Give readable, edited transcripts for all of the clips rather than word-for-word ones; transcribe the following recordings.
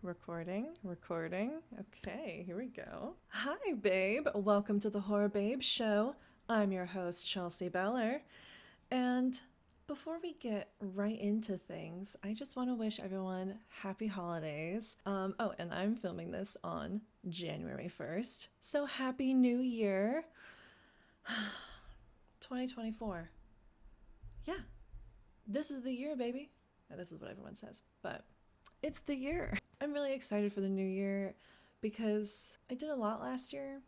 Recording. Okay, here we go. Hi, babe. Welcome to the Horror Babe Show. I'm your host, Chelsea Beller. And before we get right into things, I just want to wish everyone happy holidays. And I'm filming this on January 1st. So happy New Year. 2024. Yeah, this is the year, baby. Now, this is what everyone says, but it's the year. I'm really excited for the new year because I did a lot last year,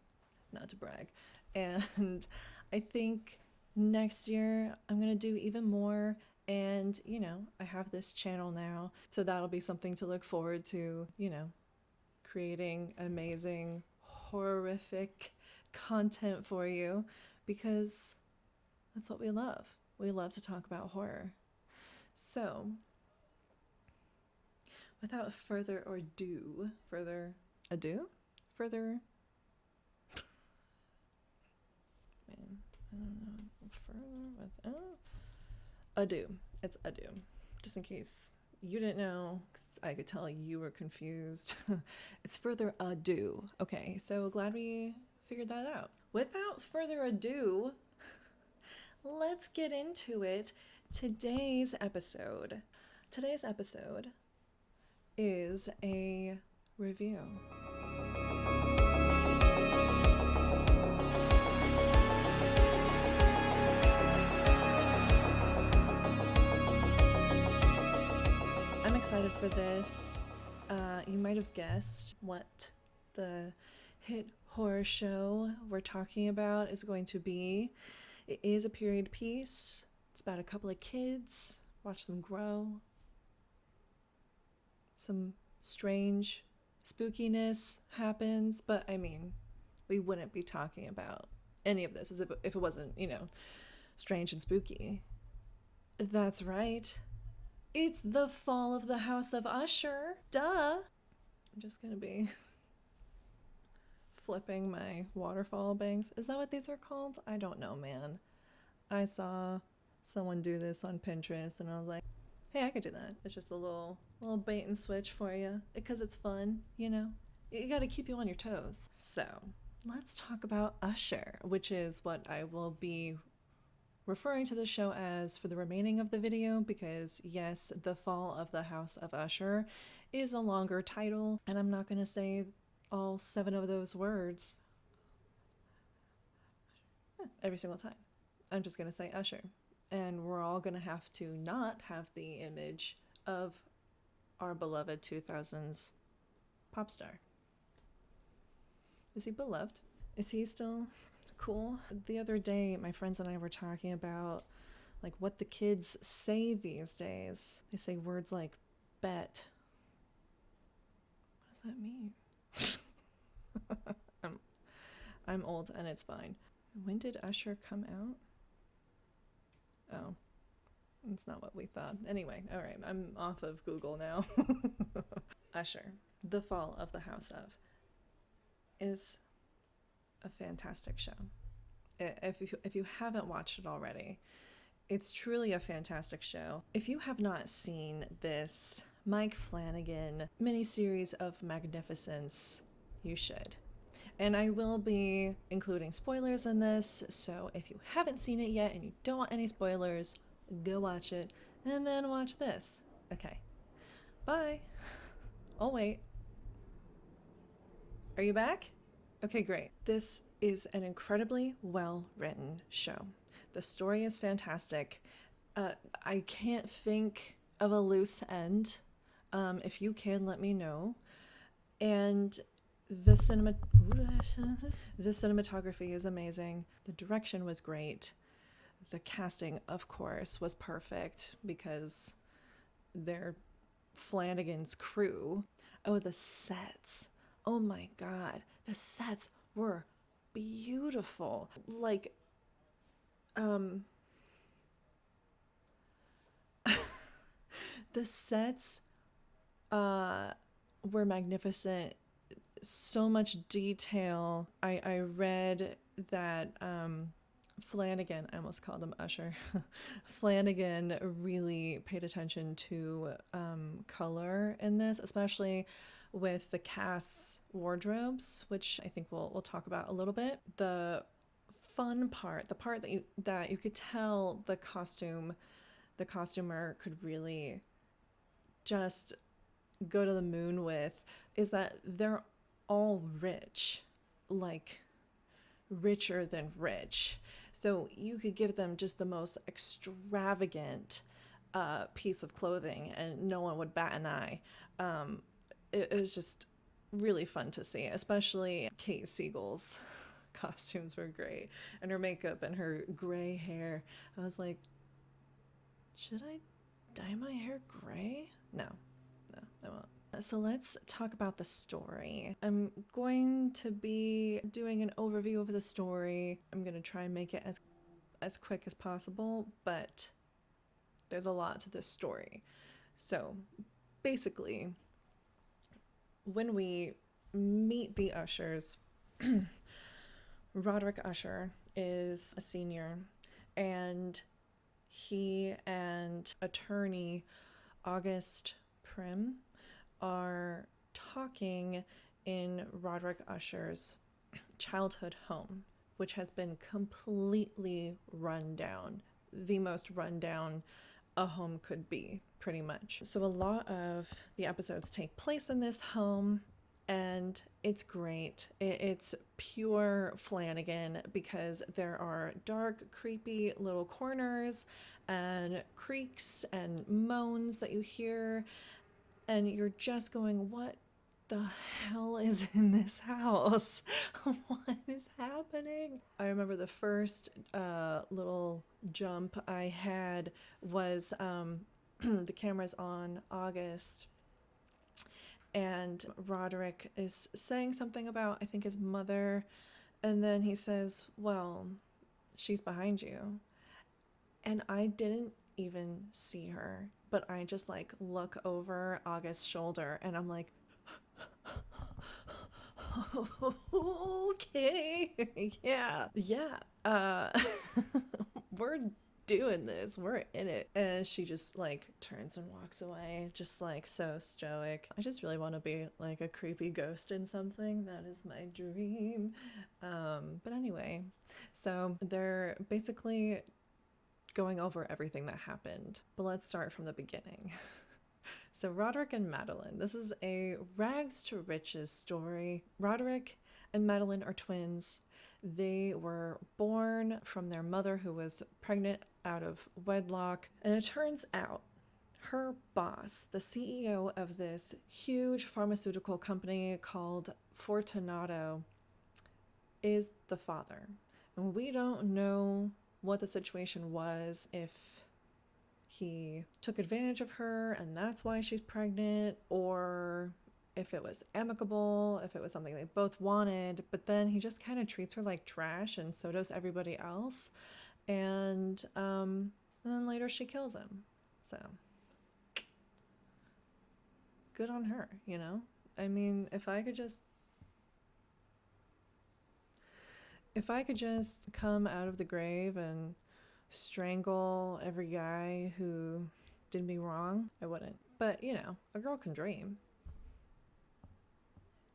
not to brag, and I think next year I'm going to do even more. And, I have this channel now, so that'll be something to look forward to, creating amazing, horrific content for you because that's what we love. We love to talk about horror. So, without further ado, man, I don't know, without ado. It's ado. Just in case you didn't know, 'cause I could tell you were confused. It's further ado. Okay, so glad we figured that out. Without further ado, let's get into it. Today's episode is a review. I'm excited for this. You might have guessed what the hit horror show we're talking about is going to be. It is a period piece. It's about a couple of kids. Watch them grow. Some strange spookiness happens, but I mean, we wouldn't be talking about any of this as if it wasn't, strange and spooky. That's right. It's the fall of the House of Usher. Duh. I'm just gonna be flipping my waterfall bangs. Is that what these are called? I don't know, man. I saw someone do this on Pinterest and I was like, hey, I could do that. It's just a little bait and switch for you because it's fun, You got to keep you on your toes. So let's talk about Usher, which is what I will be referring to the show as for the remaining of the video because, yes, the fall of the House of Usher is a longer title, and I'm not going to say all 7 of those words every single time. I'm just going to say Usher. And we're all going to have to not have the image of our beloved 2000s pop star. Is he beloved? Is he still cool? The other day, my friends and I were talking about like what the kids say these days. They say words like bet. What does that mean? I'm old and it's fine. When did Usher come out? Oh, it's not what we thought. Anyway, all right, I'm off of Google now. Usher, the fall of the House of, is a fantastic show. If you haven't watched it already, it's truly a fantastic show. If you have not seen this Mike Flanagan miniseries of magnificence, you should. And I will be including spoilers in this, so if you haven't seen it yet and you don't want any spoilers, go watch it and then watch this. Okay. Bye. I'll wait. Are you back? Okay, great. This is an incredibly well-written show. The story is fantastic. I can't think of a loose end. If you can, let me know. And the cinematography is amazing. The direction was great. The casting, of course, was perfect because they're Flanagan's crew. Oh, the sets. Oh my God. The sets were beautiful. Like, the sets were magnificent. So much detail. I read that Flanagan, I almost called him Usher, Flanagan really paid attention to color in this, especially with the cast's wardrobes, which I think we'll talk about a little bit. The fun part, the part that you could tell the costumer could really just go to the moon with, is that they're all rich, like richer than rich. So you could give them just the most extravagant piece of clothing and no one would bat an eye. It was just really fun to see, especially Kate Siegel's costumes were great, and her makeup and her gray hair. I was like, should I dye my hair gray? No, I won't. So let's talk about the story. I'm going to be doing an overview of the story. I'm going to try and make it as quick as possible, but there's a lot to this story. So basically, when we meet the Ushers, Roderick Usher is a senior, and he and attorney August Prim are talking in Roderick Usher's childhood home, which has been completely run down. The most run down a home could be, pretty much. So a lot of the episodes take place in this home, and it's great. It's pure Flanagan, because there are dark, creepy little corners and creaks and moans that you hear, and you're just going, what the hell is in this house? What is happening? I remember the first little jump I had was the camera's on August, and Roderick is saying something about, I think, his mother, and then he says, well, she's behind you. And I didn't even see her, but I just like look over August's shoulder and I'm like, okay, yeah, we're doing this, we're in it. And she just like turns and walks away, just like so stoic. I just really want to be like a creepy ghost in something. That is my dream. But anyway, so they're basically going over everything that happened, but let's start from the beginning. So Roderick and Madeline, this is a rags to riches story. Roderick and Madeline are twins. They were born from their mother, who was pregnant out of wedlock, and it turns out her boss, the CEO of this huge pharmaceutical company called Fortunato, is the father. And we don't know what the situation was, if he took advantage of her and that's why she's pregnant, or if it was amicable, if it was something they both wanted, but then he just kind of treats her like trash, and so does everybody else. And then later she kills him. So good on her, you know? I mean, if I could just come out of the grave and strangle every guy who did me wrong, I wouldn't. But, you know, a girl can dream.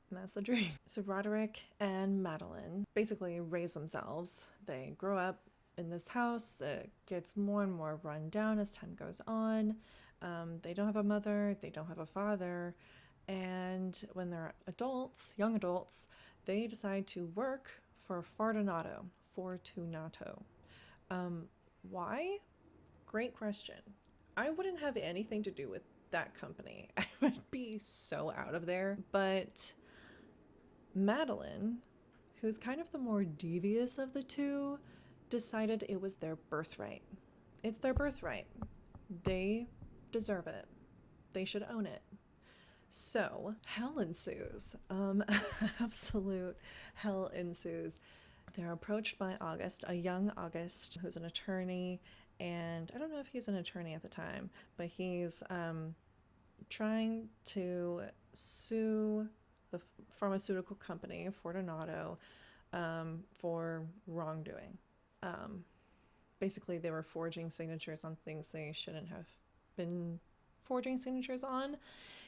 And that's the dream. So Roderick and Madeline basically raise themselves. They grow up in this house. It gets more and more run down as time goes on. They don't have a mother. They don't have a father. And when they're adults, young adults, they decide to work for Fortunato. Why? Great question. I wouldn't have anything to do with that company. I would be so out of there. But Madeline, who's kind of the more devious of the two, decided it was their birthright. It's their birthright. They deserve it. They should own it. So hell ensues. Absolute hell ensues. They're approached by August, a young August, who's an attorney, and I don't know if he's an attorney at the time, but he's trying to sue the pharmaceutical company, Fortunato, for wrongdoing. Basically, they were forging signatures on things they shouldn't have been forging signatures on,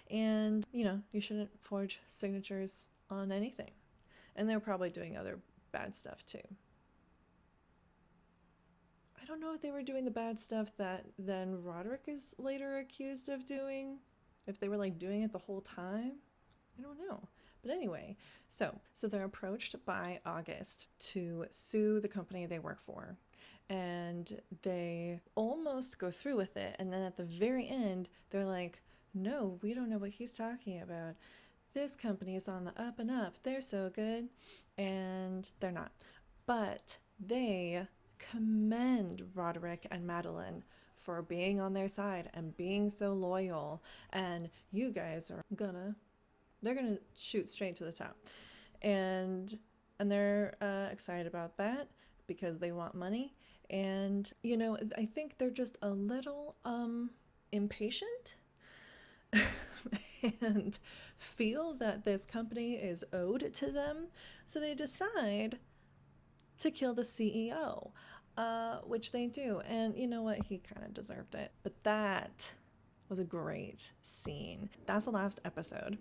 And, you shouldn't forge signatures on anything. And they're probably doing other bad stuff too. I don't know if they were doing the bad stuff that then Roderick is later accused of doing. If they were like doing it the whole time. I don't know. But anyway, so they're approached by August to sue the company they work for. And they almost go through with it. And then at the very end, they're like, no, we don't know what he's talking about. This company is on the up and up. They're so good. And they're not. But they commend Roderick and Madeline for being on their side and being so loyal. And you guys are they're gonna shoot straight to the top. And they're excited about that because they want money. And, I think they're just a little impatient and feel that this company is owed to them. So they decide to kill the CEO, which they do. And you know what? He kind of deserved it. But that was a great scene. That's the last episode.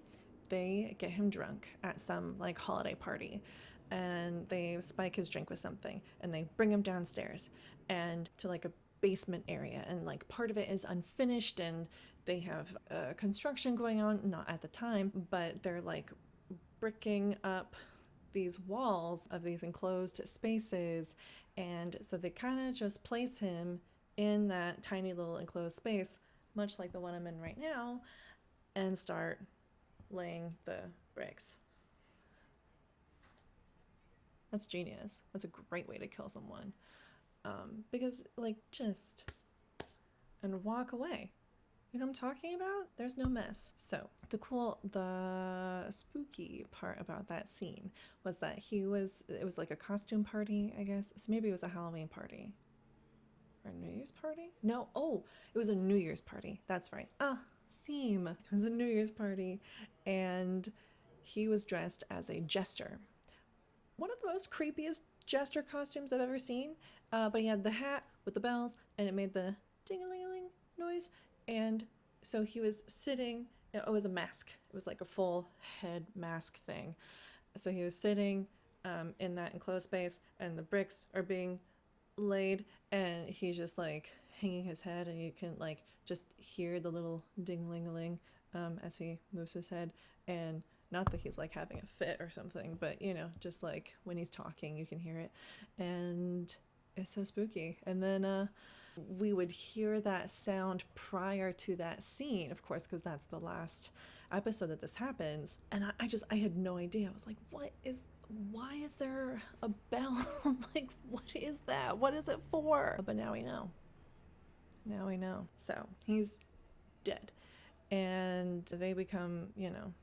They get him drunk at some like holiday party, and they spike his drink with something, and they bring him downstairs and to like a basement area, and like part of it is unfinished, and they have construction going on, not at the time, but they're like bricking up these walls of these enclosed spaces. And so they kind of just place him in that tiny little enclosed space, much like the one I'm in right now, and start laying the bricks. That's genius. That's a great way to kill someone. Because, and walk away. You know what I'm talking about? There's no mess. So, the spooky part about that scene was that it was like a costume party, I guess. So maybe it was a Halloween party. Or a New Year's party? No, it was a New Year's party. That's right. Theme. It was a New Year's party, and he was dressed as a jester. One of the most creepiest jester costumes I've ever seen. But he had the hat with the bells, and it made the ding-a-ling-a-ling noise. And so he was sitting. It was a mask. It was like a full head mask thing. So he was sitting in that enclosed space, and the bricks are being laid, and he's just like hanging his head, and you can like just hear the little ding-a-ling-a-ling as he moves his head. And not that he's like having a fit or something, but just like when he's talking, you can hear it. And it's so spooky. And then we would hear that sound prior to that scene, of course, because that's the last episode that this happens. And I had no idea. I was like, why is there a bell? Like, what is that? What is it for? But now we know. So he's dead. And they become,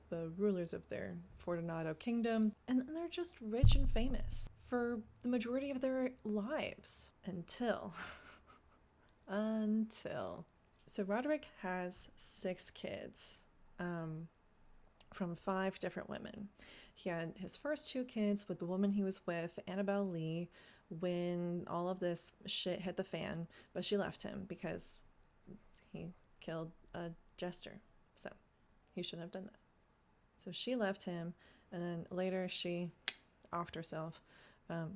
the rulers of their Fortunato kingdom. And they're just rich and famous for the majority of their lives. Until. So Roderick has 6 kids from 5 different women. He had his first 2 kids with the woman he was with, Annabelle Lee, when all of this shit hit the fan. But she left him because he killed a jester. So he shouldn't have done that. So she left him, and then later she offed herself,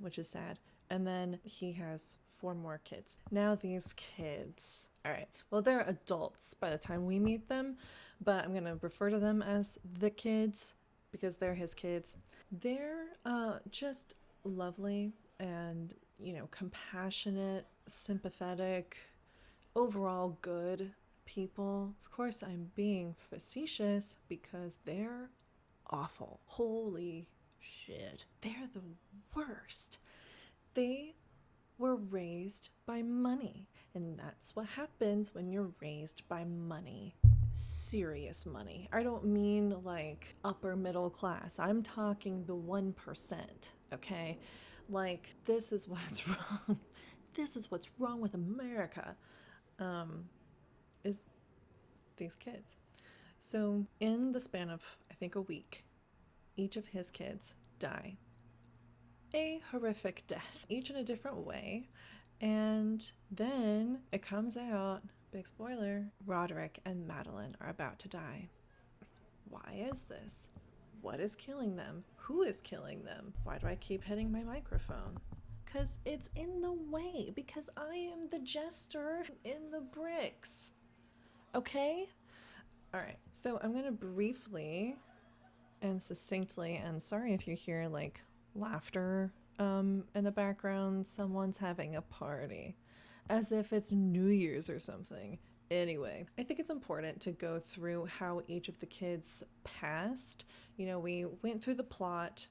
which is sad. And then he has 4 more kids. Now these kids, all right, well, they're adults by the time we meet them, but I'm going to refer to them as the kids because they're his kids. They're just lovely and, compassionate, sympathetic, overall good people. Of course, I'm being facetious because they're awful. Holy shit. They're the worst. They were raised by money, and that's what happens when you're raised by money. Serious money. I don't mean like upper middle class. I'm talking the 1%, okay? Like, this is what's wrong. This is what's wrong with America. Is these kids. So in the span of, I think, a week, each of his kids die a horrific death, each in a different way. And then it comes out, big spoiler, Roderick and Madeline are about to die. Why is this? What is killing them? Who is killing them? Why do I keep hitting my microphone? Because it's in the way. Because I am the jester in the bricks. Okay? Alright, so I'm going to briefly and succinctly, and sorry if you hear like laughter in the background, someone's having a party. As if it's New Year's or something. Anyway, I think it's important to go through how each of the kids passed. You know, we went through the plot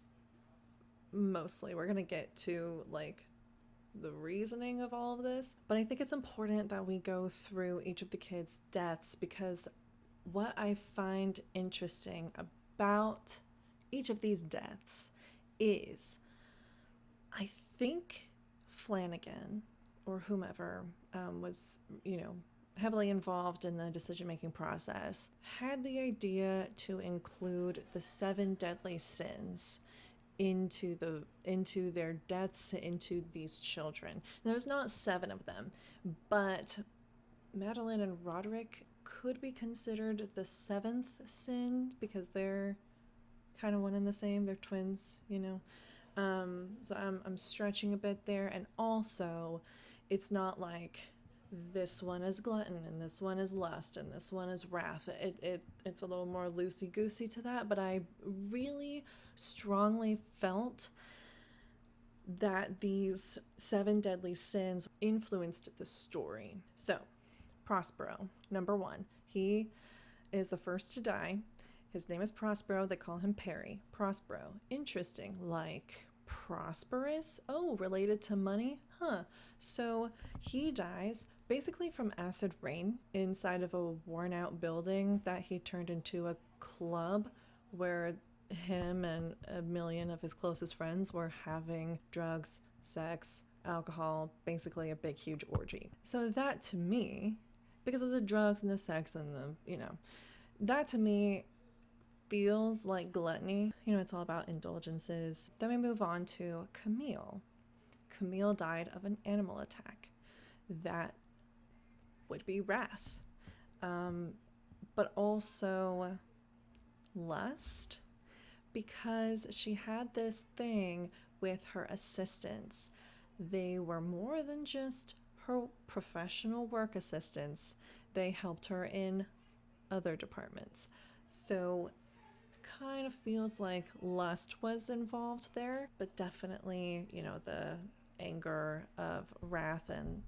mostly. We're going to get to like the reasoning of all of this, but I think it's important that we go through each of the kids' deaths, because what I find interesting about each of these deaths is I think Flanagan or whomever was, you know, heavily involved in the decision-making process had the idea to include the 7 deadly sins into their deaths, into these children. Now, there's not 7 of them, but Madeline and Roderick could be considered the 7th sin because they're kind of one and the same. They're twins, you know. So I'm stretching a bit there, and also it's not like this one is glutton and this one is lust and this one is wrath. It's a little more loosey-goosey to that, but I really strongly felt that these 7 deadly sins influenced the story. So, Prospero, number 1. He is the first to die. His name is Prospero. They call him Perry. Prospero. Interesting. Like prosperous? Oh, related to money? Huh. So he dies basically from acid rain inside of a worn out building that he turned into a club where him and a million of his closest friends were having drugs, sex, alcohol, basically a big huge orgy. So that to me, because of the drugs and the sex and the, you know, that to me feels like gluttony. You know, it's all about indulgences. Then we move on to Camille. Camille died of an animal attack. That would be wrath. But also lust, because she had this thing with her assistants. They were more than just her professional work assistants. They helped her in other departments. So kind of feels like lust was involved there, but definitely, you know, the anger of wrath and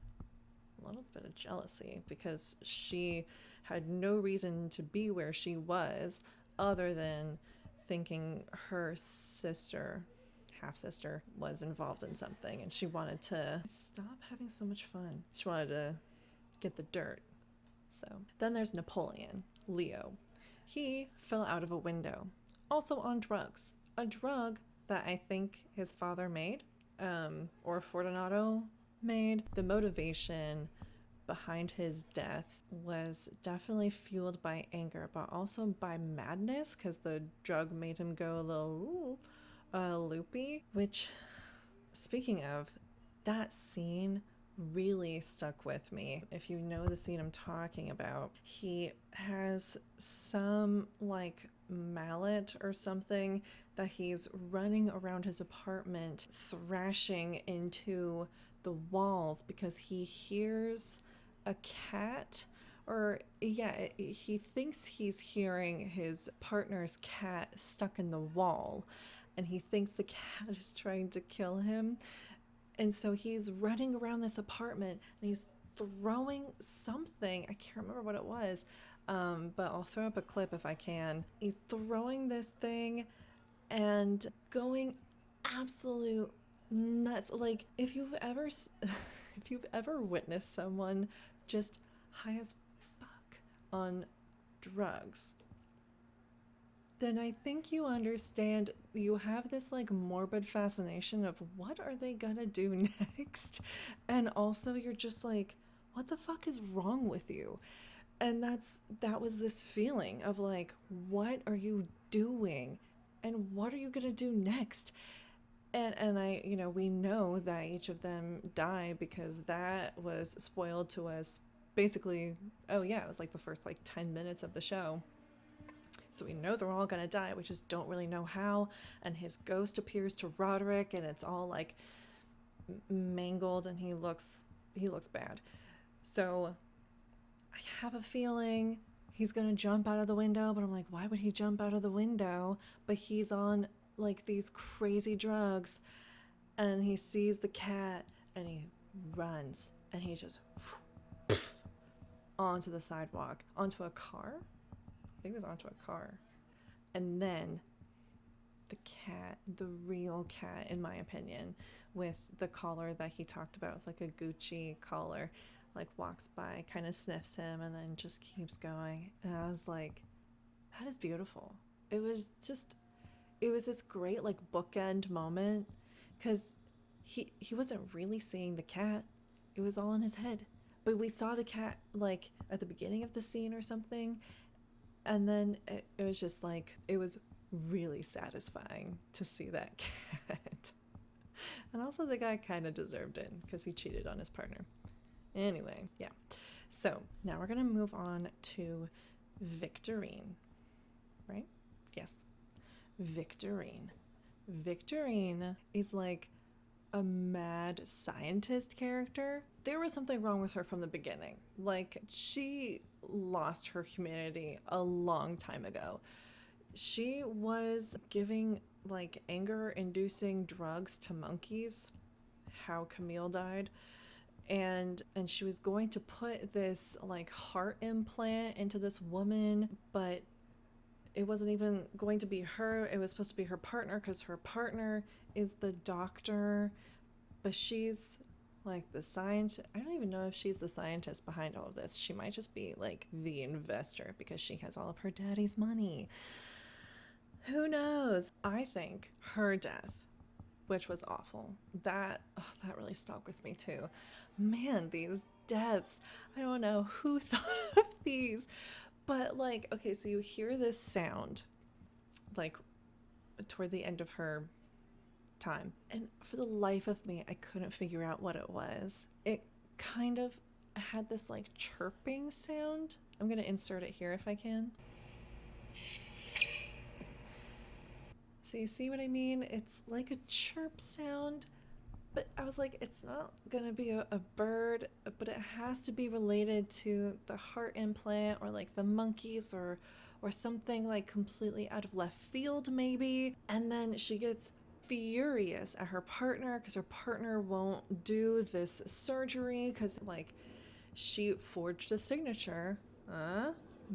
a little bit of jealousy, because she had no reason to be where she was other than thinking her sister, half-sister, was involved in something, and she wanted to stop having so much fun. She wanted to get the dirt. So then there's Napoleon, Leo. He fell out of a window, also on drugs. A drug that I think his father made, or Fortunato made. The motivation behind his death was definitely fueled by anger, but also by madness, because the drug made him go a little loopy, which, speaking of, that scene really stuck with me. If you know the scene I'm talking about, he has some like mallet or something that he's running around his apartment thrashing into the walls because he hears a cat, or he thinks he's hearing his partner's cat stuck in the wall, and he thinks the cat is trying to kill him. And so he's running around this apartment and he's throwing something. I can't remember what it was, but I'll throw up a clip if I can. He's throwing this thing and going absolute nuts. Like if you've ever witnessed someone just high as fuck on drugs, then I think you understand. You have this like morbid fascination of what are they gonna do next? And also you're just like, what the fuck is wrong with you? And that was this feeling of like, what are you doing? And what are you gonna do next? And I, you know, we know that each of them die because that was spoiled to us basically. Oh yeah, it was like the first like 10 minutes of the show. So we know they're all gonna die. We just don't really know how. And his ghost appears to Roderick, and it's all like mangled, and he looks bad. So I have a feeling he's gonna jump out of the window, but I'm like, why would he jump out of the window? But he's on like these crazy drugs, and he sees the cat, and he runs, and he just onto the sidewalk, onto a car. I think it was onto a car. And then the cat, the real cat, in my opinion, with the collar that he talked about, it's like a Gucci collar, like walks by, kind of sniffs him, and then just keeps going. And I was like, that is beautiful. It was this great like bookend moment, because he wasn't really seeing the cat. It was all in his head. But we saw the cat like at the beginning of the scene or something, and then it was just like, it was really satisfying to see that cat. And also the guy kind of deserved it because he cheated on his partner. Anyway, yeah. So now we're going to move on to Victorine, right? Yes. Victorine. Victorine is like a mad scientist character. There was something wrong with her from the beginning. Like, she lost her humanity a long time ago. She was giving like anger-inducing drugs to monkeys, how Camille died, and she was going to put this like heart implant into this woman, but it wasn't even going to be her. It was supposed to be her partner, because her partner is the doctor, but she's like the scientist. I don't even know if she's the scientist behind all of this. She might just be like the investor because she has all of her daddy's money. Who knows? I think her death, which was awful, that really stuck with me too. Man, these deaths, I don't know who thought of these, but like, okay, so you hear this sound like toward the end of her time, and for the life of me I couldn't figure out what it was. It kind of had this like chirping sound. I'm gonna insert it here if I can. So you see what I mean? It's like a chirp sound, but I was like, it's not gonna be a bird, but it has to be related to the heart implant, or like the monkeys, or something like completely out of left field maybe. And then she gets furious at her partner because her partner won't do this surgery, because like she forged a signature,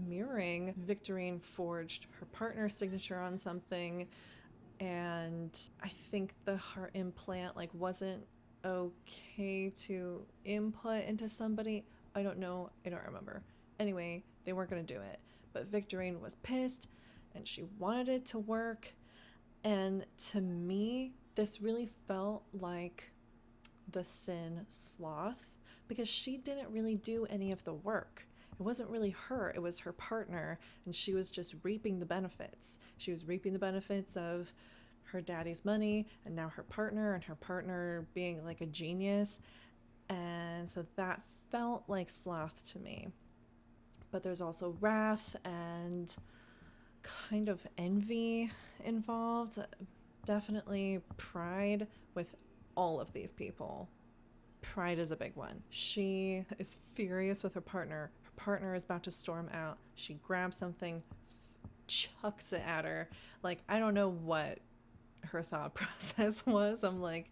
mirroring Victorine forged her partner's signature on something. And I think the heart implant like wasn't okay to input into somebody. I don't know. I don't remember. Anyway, they weren't going to do it. But Victorine was pissed, and she wanted it to work. And to me, this really felt like the sin Sloth, because she didn't really do any of the work. It wasn't really her, it was her partner, and she was just reaping the benefits. She was reaping the benefits of her daddy's money, and now her partner being like a genius. And so that felt like Sloth to me. But there's also wrath and kind of envy involved. Definitely pride with all of these people. Pride is a big one. She is furious with her partner. Her partner is about to storm out. She grabs something, chucks it at her. Like, I don't know what her thought process was. I'm like,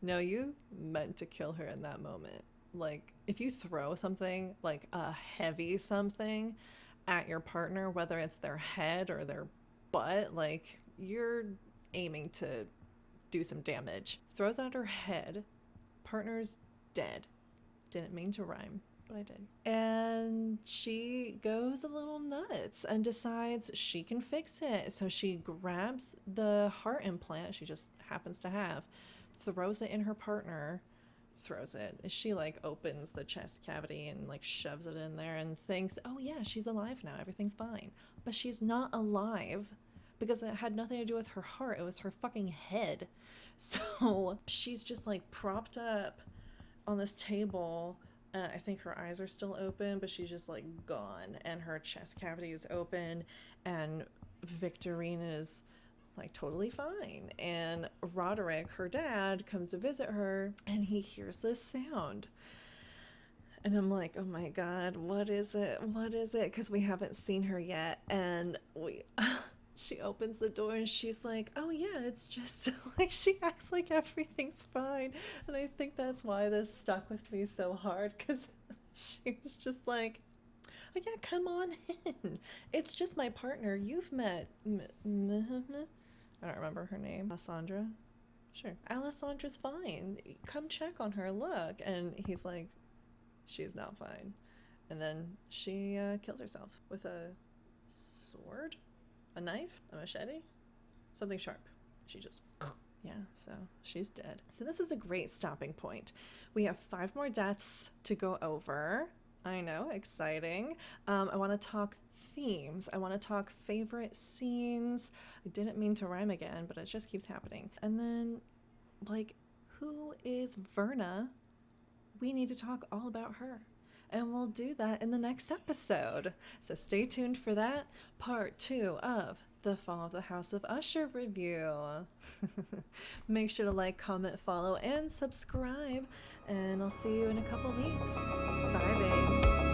no, you meant to kill her in that moment. Like, if you throw something, like a heavy something, at your partner, whether it's their head or their butt, like, you're aiming to do some damage. Throws at her head. Partner's dead. Didn't mean to rhyme, but I did. And she goes a little nuts and decides she can fix it. So she grabs the heart implant she just happens to have, throws it in her partner, she like opens the chest cavity and like shoves it in there and thinks, oh yeah, she's alive now, everything's fine. But she's not alive, because it had nothing to do with her heart, it was her fucking head. So she's just like propped up on this table. I think her eyes are still open, but she's just like gone, and her chest cavity is open, and Victorine is like totally fine, and Roderick, her dad, comes to visit her, and he hears this sound, and I'm like, oh my god, what is it, because we haven't seen her yet, and she opens the door and she's like, oh yeah, it's just like, she acts like everything's fine. And I think that's why this stuck with me so hard, because she was just like, oh yeah, come on in, it's just my partner you've met. I don't remember her name. Alessandra? Sure. Alessandra's fine. Come check on her, look. And he's like, she's not fine. And then she kills herself with a sword? A knife? A machete? Something sharp. She just... Yeah, so she's dead. So this is a great stopping point. We have 5 more deaths to go over. I know, exciting. I want to talk themes. I want to talk favorite scenes. I didn't mean to rhyme again, but it just keeps happening. And then, like, who is Verna? We need to talk all about her. And we'll do that in the next episode. So stay tuned for that. Part 2 of the Fall of the House of Usher review. Make sure to like, comment, follow, and subscribe. And I'll see you in a couple weeks. Bye, babe.